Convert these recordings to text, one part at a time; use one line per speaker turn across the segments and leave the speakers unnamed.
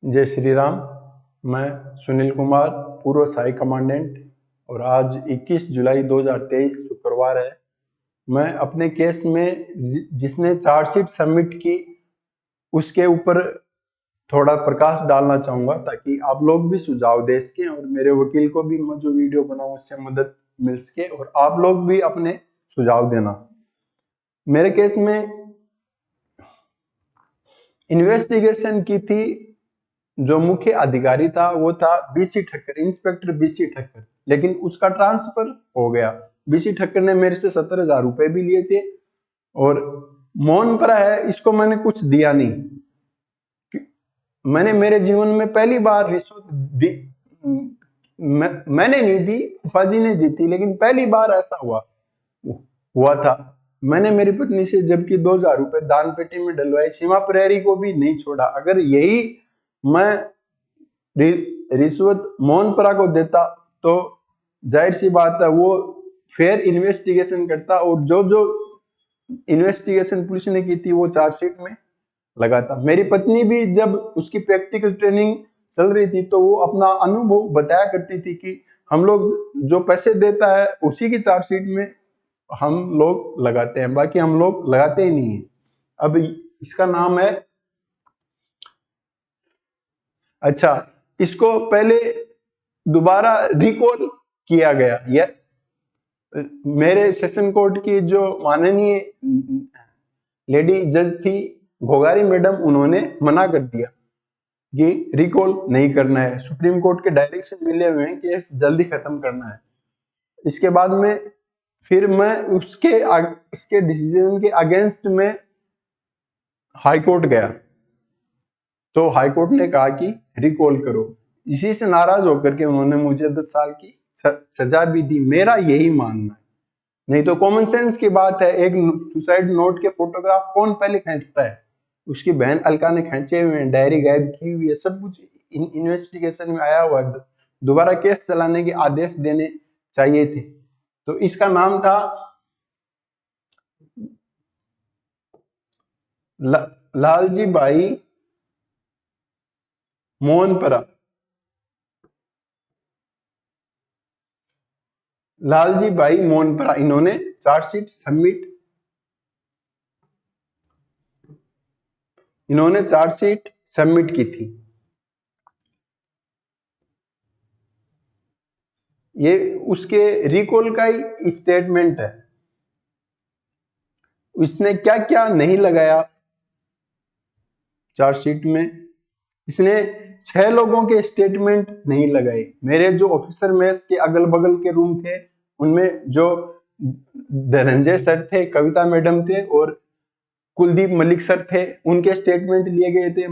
जय श्री राम। मैं सुनील कुमार, पूर्व सहायक कमांडेंट, और आज 21 जुलाई 2023 शुक्रवार है। मैं अपने केस में जिसने चार्जशीट सबमिट की उसके ऊपर थोड़ा प्रकाश डालना चाहूंगा ताकि आप लोग भी सुझाव दे सकें और मेरे वकील को भी मैं जो वीडियो बनाऊं उससे मदद मिल सके और आप लोग भी अपने सुझाव देना। मेरे केस में इन्वेस्टिगेशन की थी, जो मुख्य अधिकारी था वो था BC Thakkar, inspector BC Thakkar, लेकिन उसका ट्रांसफर हो गया। बीसी ठक्कर ने मेरे से 70,000 रुपए भी लिए थे और मौन पड़ा है, इसको मैंने कुछ दिया नहीं। मैंने मेरे जीवन में पहली बार रिश्वत दी, मैंने नहीं दी, फूफाजी ने दी थी, लेकिन पहली बार ऐसा हुआ था। मैंने मेरी पत्नी से जबकि 2,000 रुपए दान पेटी में डलवाए, सीमा प्रहरी को भी नहीं छोड़ा। अगर यही मैं रिश्वत मोहनपुरा को देता तो जाहिर सी बात है वो फेयर इन्वेस्टिगेशन करता और जो जो इन्वेस्टिगेशन पुलिस ने की थी वो चार्जशीट में लगाता। मेरी पत्नी भी जब उसकी प्रैक्टिकल ट्रेनिंग चल रही थी तो वो अपना अनुभव बताया करती थी कि हम लोग जो पैसे देता है उसी की चार्जशीट में हम लोग लगाते हैं, बाकी हम लोग लगाते ही नहीं है। अब इसका नाम है, अच्छा, इसको पहले दोबारा रिकॉल किया गया। यह मेरे सेशन कोर्ट की जो माननीय लेडी जज थी घोगारी मैडम, उन्होंने मना कर दिया कि रिकॉल नहीं करना है। सुप्रीम कोर्ट के डायरेक्शन मिले हुए हैं कि जल्दी खत्म करना है। इसके बाद में फिर मैं इसके डिसीजन के अगेंस्ट में हाई कोर्ट गया तो हाई कोर्ट ने कहा कि रिकॉल करो। इसी से नाराज होकर के उन्होंने मुझे 10 साल की सजा भी दी। मेरा यही मानना है, नहीं तो कॉमन सेंस की बात है। एक सुसाइड नोट के फोटोग्राफ कौन पहले खींचता है? उसकी बहन अलका ने खींचे हुए हैं, डायरी गायब की हुई है, सब कुछ इन्वेस्टिगेशन में आया हुआ है। दोबारा केस चलाने के आदेश देने चाहिए थे। तो इसका नाम था लालजी भाई मोहनपुरा। लालजी भाई मोहनपुरा, इन्होंने चार्जशीट सबमिट की थी। ये उसके रिकॉल का ही स्टेटमेंट है। इसने क्या क्या नहीं लगाया चार्जशीट में? इसने 6 लोगों के स्टेटमेंट नहीं लगाए। मेरे जो ऑफिसर मेस के अगल बगल के रूम थे उनमें जो धनंजय सर थे, कविता मैडम थे और कुलदीप मलिक सर थे, उनके स्टेटमेंट लिए गए थे।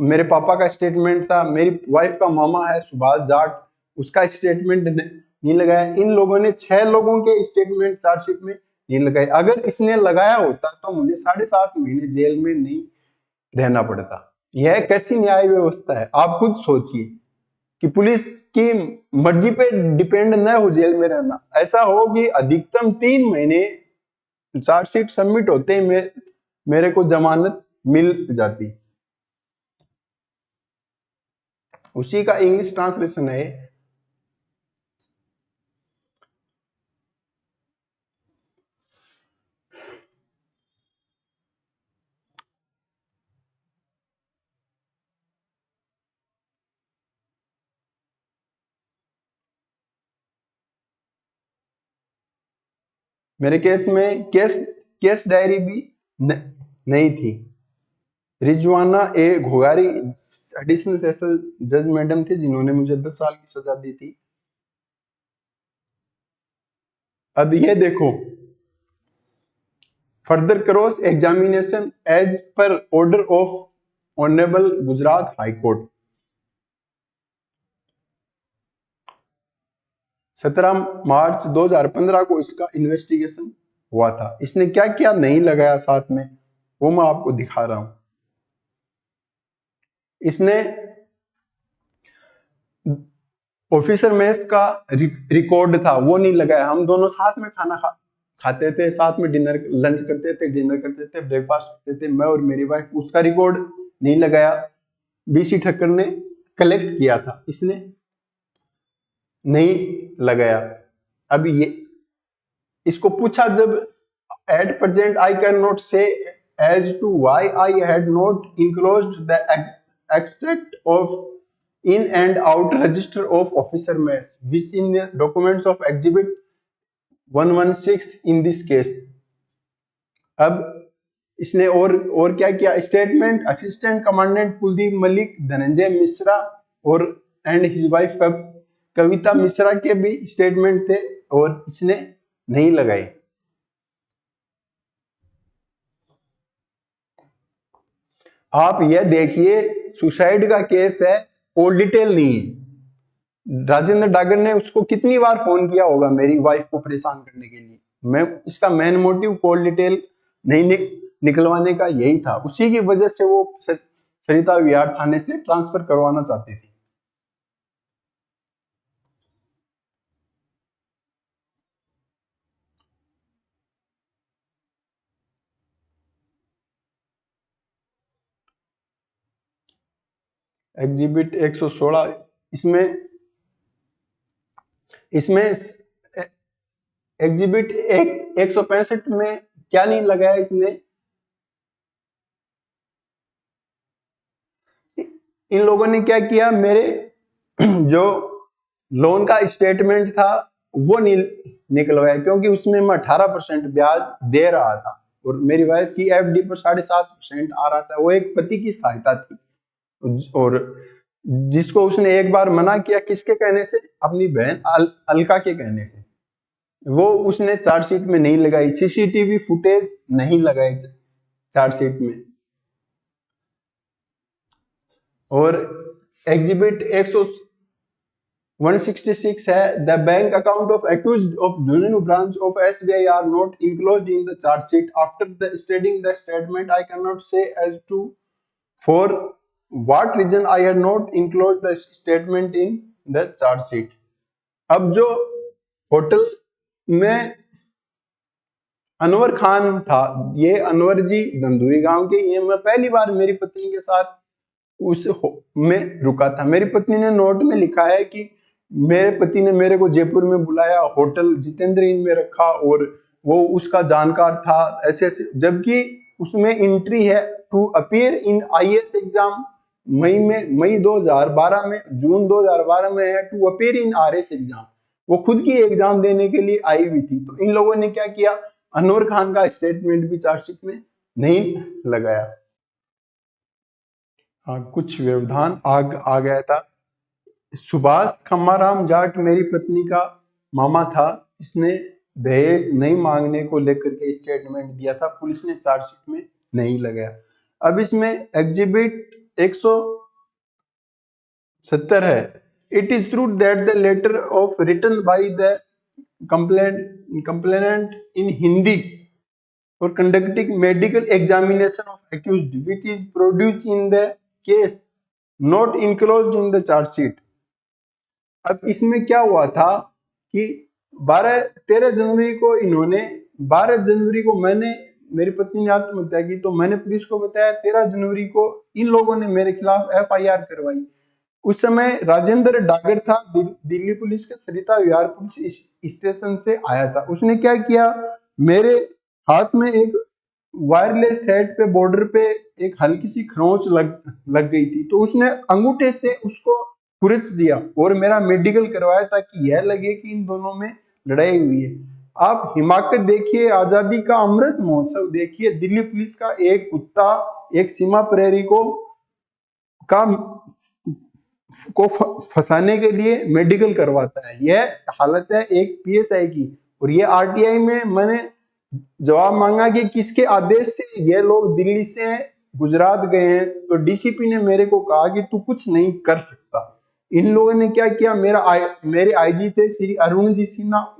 मेरे पापा का स्टेटमेंट था, मेरी वाइफ का मामा है सुभाष जाट, उसका स्टेटमेंट नहीं लगाया। इन लोगों ने 6 लोगों के स्टेटमेंट चार्जशीट में नहीं लगाए। अगर इसने लगाया होता तो मुझे 7.5 महीने जेल में नहीं रहना पड़ता। यह कैसी न्याय व्यवस्था है? आप खुद सोचिए कि पुलिस की मर्जी पे डिपेंड न हो जेल में रहना। ऐसा हो कि अधिकतम 3 महीने चार्जशीट सबमिट होते ही मेरे को जमानत मिल जाती। उसी का इंग्लिश ट्रांसलेशन है। मेरे केस में केस डायरी भी नहीं थी। रिजवाना ए घोगारी एडिशनल सेशन जज मैडम थे जिन्होंने मुझे 10 साल की सजा दी थी। अब ये देखो, further cross examination as per order of honourable Gujarat high court, 17 March 2015 को इसका इन्वेस्टिगेशन हुआ था। इसने क्या क्या नहीं लगाया साथ में वो मैं आपको दिखा रहा हूं। इसने ऑफिसर मेस का रिकॉर्ड था वो नहीं लगाया। हम दोनों साथ में खाना खाते थे, साथ में लंच करते थे, डिनर करते थे, ब्रेकफास्ट करते थे, मैं और मेरी वाइफ, उसका रिकॉर्ड नहीं लगाया। बीसी ठक्कर ने कलेक्ट किया था, इसने नहीं लगाया। अब ये इसको पूछा जब, at present I can not say as to why I had not enclosed the extract of in and out register of officer match which in the documents of exhibit 116 in this case. अब इसने और क्या किया, statement assistant commandant Kuldeep Malik, Dhananjay Mishra और and his wife Kavita Mishra के भी statement थे और इसने नहीं लगाए। आप यह देखिए, सुसाइड का केस है, और डिटेल नहीं है। राजेंद्र डागर ने उसको कितनी बार फोन किया होगा मेरी वाइफ को परेशान करने के लिए। मैं इसका मेन मोटिव कॉल डिटेल नहीं निकलवाने का यही था, उसी की वजह से वो सरिता विहार थाने से ट्रांसफर करवाना चाहते थे। एग्जिबिट 116, इसमें इसमें एग्जिबिट 165 में क्या नहीं लगाया इसने, इन लोगों ने क्या किया, मेरे जो लोन का स्टेटमेंट था वो नहीं निकलवाया, क्योंकि उसमें मैं 18% ब्याज दे रहा था और मेरी वाइफ की एफडी पर 7.5% आ रहा था। वो एक पति की सहायता थी, और जिसको उसने एक बार मना किया, किसके कहने से, अपनी बहन अलका के कहने से, वो उसने चार्जशीट में नहीं लगाई। सीसीटीवी फुटेज नहीं लगाई चार्जशीट में। और एग्जिबिट 166 है, the bank account of accused of जुनेन branch of SBI are not enclosed in the chargesheet after the studying the statement I can not say as to for what reason I had not enclosed the statement in the chargesheet. अब जो hotel में अनवर खान था, ये अनवर जी धंधुरी गांव के, ये मैं पहली बार मेरी पत्नी के साथ उस में रुका था। मेरी पत्नी ने नोट में लिखा है कि मेरे पति ने मेरे को जयपुर में बुलाया, होटल जितेंद्र इन में रखा और वो उसका जानकार था, ऐसे ऐसे, जबकि उसमें एंट्री है to appear in IAS exam मई 2012 में, जून 2012 में है to appear in RS exam. वो खुद की एग्जाम देने के लिए आई हुई थी। तो इन लोगों ने क्या किया, अनवर खान का स्टेटमेंट भी चार्जशीट में नहीं लगाया। हाँ, कुछ व्यवधान आ गया था। सुभाष खम्माराम जाट मेरी पत्नी का मामा था, इसने दहेज नहीं मांगने को लेकर के स्टेटमेंट दिया था, पुलिस ने चार्जशीट में नहीं लगाया। अब इसमें एग्जिबिट 170 है, it is true that the letter of written by the complainant in Hindi for conducting medical examination of accused which is produced in the case not enclosed in the charge sheet। अब इसमें क्या हुआ था कि 13 जनवरी को इन्होंने, 12 जनवरी को मैंने, मेरी पत्नी ने आत्महत्या की, तो मैंने पुलिस को बताया, 13 जनवरी को इन लोगों ने मेरे खिलाफ एफआईआर करवाई। उस समय राजेंद्र डागर था, दिल्ली पुलिस के सरिता विहार पुलिस स्टेशन से आया था। उसने क्या किया, मेरे हाथ में एक वायरलेस सेट पे बॉर्डर पे एक हल्की सी खरोंच लग गई थी, तो उसने अंगूठे से उसको खुरच दिया और मेरा मेडिकल करवाया ताकि यह लगे कि इन दोनों में लड़ाई हुई है। आप हिमाकत देखिए, आजादी का अमृत महोत्सव देखिए, दिल्ली पुलिस का एक कुत्ता एक सीमा प्रहरी का को फंसाने के लिए मेडिकल करवाता है। यह हालत है एक पीएसआई की। और ये आरटीआई में मैंने जवाब मांगा कि किसके आदेश से ये लोग दिल्ली से गुजरात गए हैं, तो डीसीपी ने मेरे को कहा कि तू कुछ नहीं कर सकता। इन लोगों ने क्या किया, मेरे आईजी थे श्री अरुण जी सिन्हा,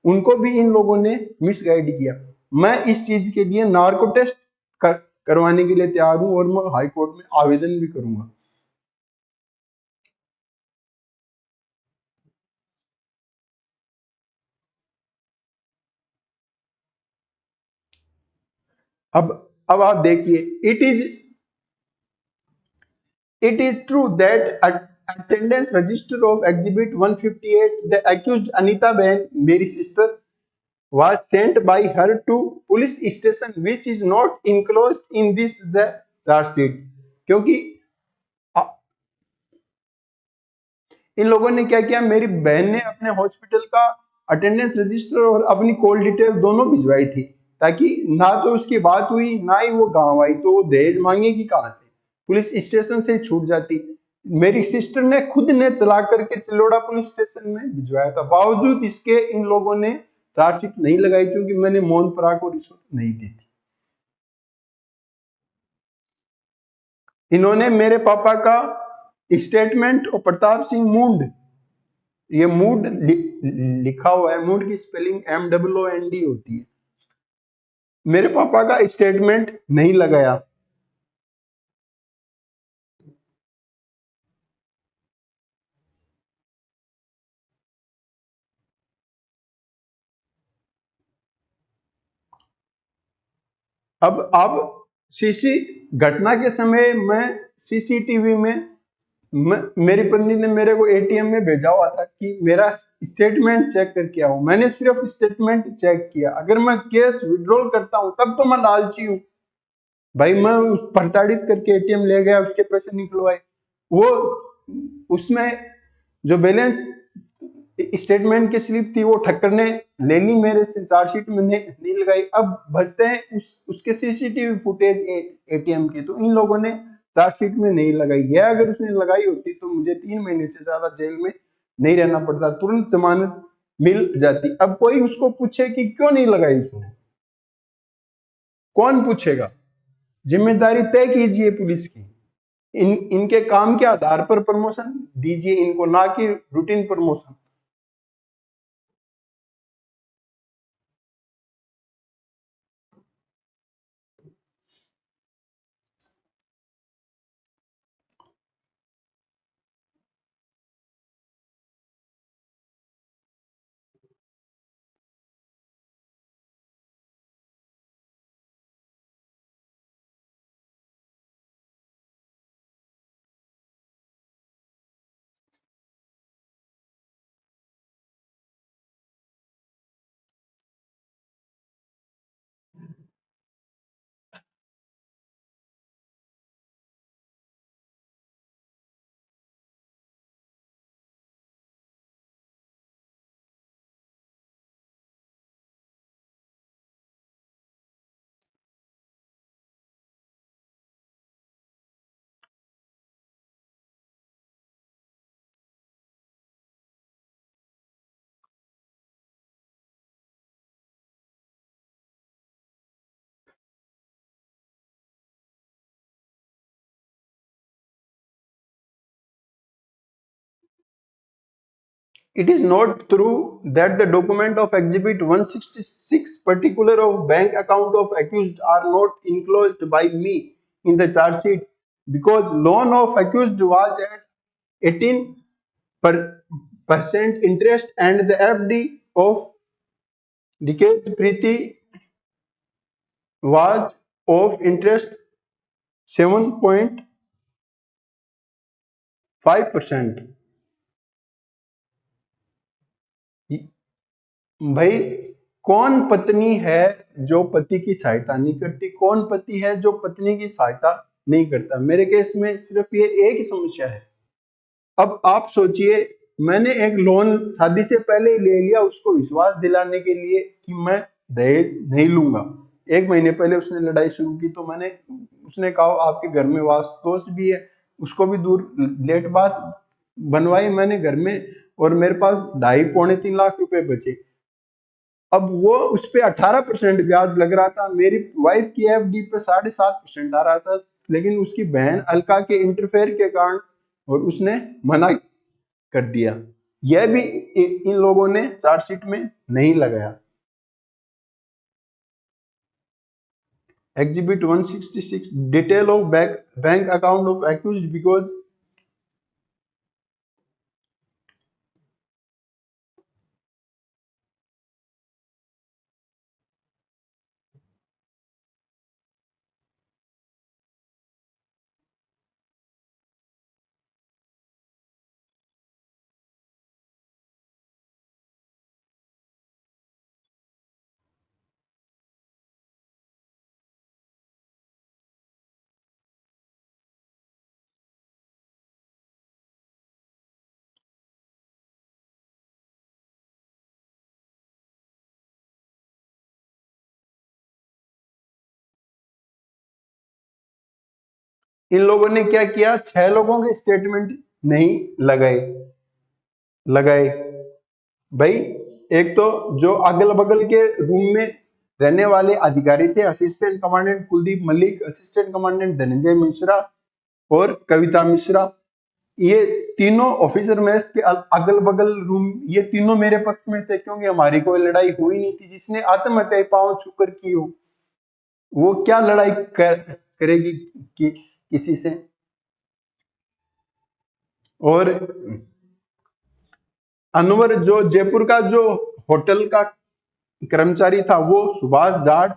उनको भी इन लोगों ने मिसगाइड किया। मैं इस चीज के लिए नार्को टेस्ट करवाने के लिए तैयार हूं और मैं हाई कोर्ट में आवेदन भी करूंगा। अब आप देखिए, It is true that attendance register of exhibit 158, the accused Anita Behan, मेरी sister, was sent by her to police station, which is not enclosed in this the charge sheet. क्योंकि इन लोगों ने क्या किया, मेरी बहन ने अपने हॉस्पिटल का अटेंडेंस रजिस्टर और अपनी कॉल डिटेल दोनों भिजवाई थी, ताकि ना तो उसकी बात हुई ना ही वो गांव आई, तो वो दहेज मांगेगी कहां से, पुलिस स्टेशन से छूट जाती। मेरी सिस्टर ने खुद ने चला करके तिलोड़ा पुलिस स्टेशन में भिजवाया था, बावजूद इसके इन लोगों ने चार्जशीट नहीं लगाई, क्योंकि मैंने मोहन पराग को रिश्वत नहीं दी थी। इन्होंने मेरे पापा का स्टेटमेंट और प्रताप सिंह मूंड, ये मूड लिखा हुआ है, मूड की स्पेलिंग MOOND होती है, मेरे पापा का स्टेटमेंट नहीं लगाया। अब आप सीसी घटना के समय मैं सीसीटीवी में मेरी पत्नी ने मेरे को एटीएम में भेजा हुआ था कि मेरा स्टेटमेंट चेक करके आओ, मैंने सिर्फ स्टेटमेंट चेक किया। अगर मैं कैश विड्रॉल करता हूं तब तो मैं लालची हूं भाई, मैं प्रताड़ित करके एटीएम ले गया, उसके पैसे निकलवाए, वो उसमें जो बैलेंस स्टेटमेंट की स्लिप थी वो ठक्कर ने ले ली मेरे से, चार्जशीट में नहीं लगाई। अब बचते हैं उसके सीसीटीवी फुटेज एटीएम के, तो इन लोगों ने चार्जशीट में नहीं लगाई है। अगर उसने लगाई होती तो मुझे 3 महीने से ज्यादा जेल में नहीं रहना पड़ता, तुरंत जमानत मिल जाती। अब कोई उसको पूछे कि क्यों नहीं लगाई उसने, कौन पूछेगा? जिम्मेदारी तय कीजिए पुलिस की, इनके काम के आधार पर प्रमोशन दीजिए इनको, ना कि routine promotion. It is not true that the document of Exhibit 166 particular of bank account of accused are not enclosed by me in the charge sheet, because loan of accused was at 18 percent interest and the FD of Dikesh Preeti was of interest 7.5%। भाई, कौन पत्नी है जो पति की सहायता नहीं करती, कौन पति है जो पत्नी की सहायता नहीं करता? मेरे केस में सिर्फ ये एक ही समस्या है। अब आप सोचिए, मैंने एक लोन शादी से पहले ही ले लिया, उसको विश्वास दिलाने के लिए कि मैं दहेज नहीं लूंगा। 1 महीने पहले उसने लड़ाई शुरू की, तो मैंने उसने कहा आपके घर में वास्तु दोष भी है, उसको भी दूर लेट बात बनवाई मैंने घर में, और मेरे पास 2.5 पौने 3 लाख रुपए बचे। अब वो उस पे 18% ब्याज लग रहा था, मेरी वाइफ की एफडी पे 7.5% आ रहा था, लेकिन उसकी बहन अलका के इंटरफेयर के कारण और उसने मना कर दिया। यह भी इन लोगों ने चार्जशीट में नहीं लगाया। Exhibit 166 detail of bank account of accused, because in लोगों ने क्या किया, 6 लोगों के स्टेटमेंट नहीं लगाए भाई। एक तो जो अगल बगल के रूम में रहने वाले अधिकारी थे, assistant commandant Kuldeep Malik, assistant commandant Dhananjay Mishra और कविता मिश्रा, ये तीनों ऑफिसर मेस के अगल बगल रूम, ये तीनों मेरे पक्ष में थे क्योंकि हमारी कोई लड़ाई हुई नहीं थी। जिसने आत्महत्या पांव छूकर की हो वो क्या लड़ाई करेगी किसी से। और अनवर जो जयपुर का जो होटल का कर्मचारी था, वो सुभाष जाट,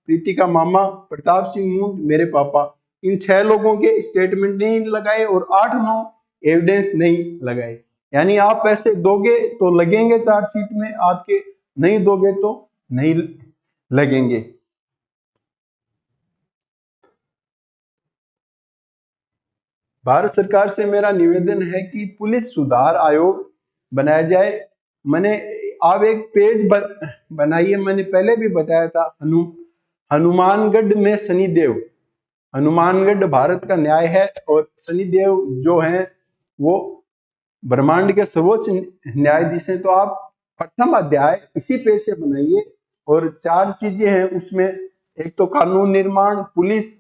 प्रीति का मामा, प्रताप सिंह मूंद, मेरे पापा, इन 6 लोगों के स्टेटमेंट नहीं लगाए और 8-9 एविडेंस नहीं लगाए। यानी आप पैसे दोगे तो लगेंगे चार्जशीट में, आपके नहीं दोगे तो नहीं लगेंगे। भारत सरकार से मेरा निवेदन है कि पुलिस सुधार आयोग बनाया जाए। मैंने आप एक पेज बनाइए, मैंने पहले भी बताया था, हनुमानगढ़ में शनिदेव, हनुमानगढ़ भारत का न्याय है और शनिदेव जो है वो ब्रह्मांड के सर्वोच्च न्यायाधीश हैं। तो आप प्रथम अध्याय इसी पेज से बनाइए और 4 चीजें हैं उसमें, एक तो कानून निर्माण, पुलिस,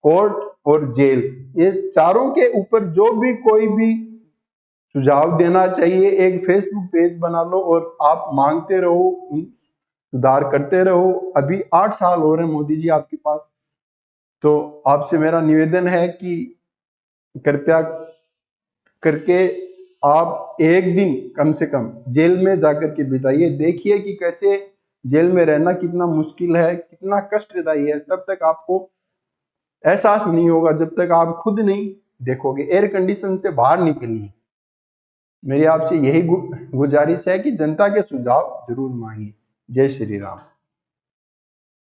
कोर्ट और जेल, ये चारों के ऊपर जो भी कोई भी सुझाव देना चाहिए, एक फेसबुक पेज बना लो और आप मांगते रहो, सुधार करते रहो। अभी 8 साल हो रहे हैं मोदी जी आपके पास, तो आपसे मेरा निवेदन है कि कृपया करके आप एक दिन कम से कम जेल में जाकर के बिताइए, देखिए कि कैसे जेल में रहना कितना मुश्किल है, कितना कष्टदायी है। तब तक आपको एहसास नहीं होगा जब तक आप खुद नहीं देखोगे। एयर कंडीशन से बाहर निकलिए। मेरी आपसे यही गुजारिश है कि जनता के सुझाव जरूर मांगिए। जय श्री राम।